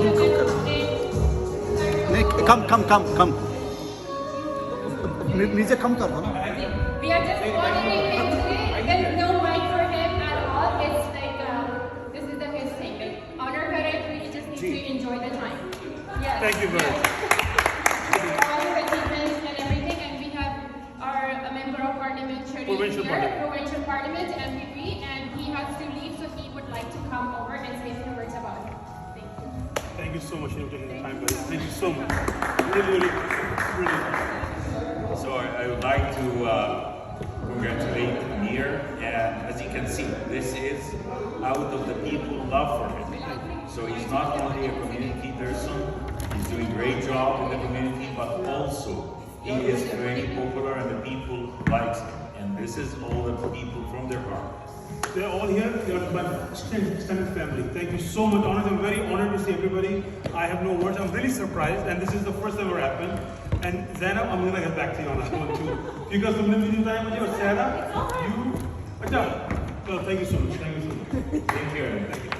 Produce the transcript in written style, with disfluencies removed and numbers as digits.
نہیں کم نیچے کم کر دو نا. We are just honoring him today. There's no mic for him at all. It's like this is his thing. Like honor kar rahe hain, we just need to enjoy the time. Yes. Thank you very much. All the achievements and everything, and we have our member of parliament provincial parliament MVP, and he has to leave, so he would like to come over and say a few words about it. Thank you. Thank you so much for taking the time, buddy. Thank you so much. Really. So I would like to congratulate Amir, and as you can see, this is out of the people's love for him. So he's not only a community person, he's doing a great job in the community, but also he is very popular and the people likes him. And this is all the people from their heart. They're all here. They are my extended family. Thank you so much. Honestly, I'm very honored to see everybody. I have no words. I'm really surprised, and this is the first ever happened. And Zainab, I'm gonna get back to you on that one too. Because तुमने मुझे बताया मुझे और Sara, you, अच्छा, so thank you so much. Thank you.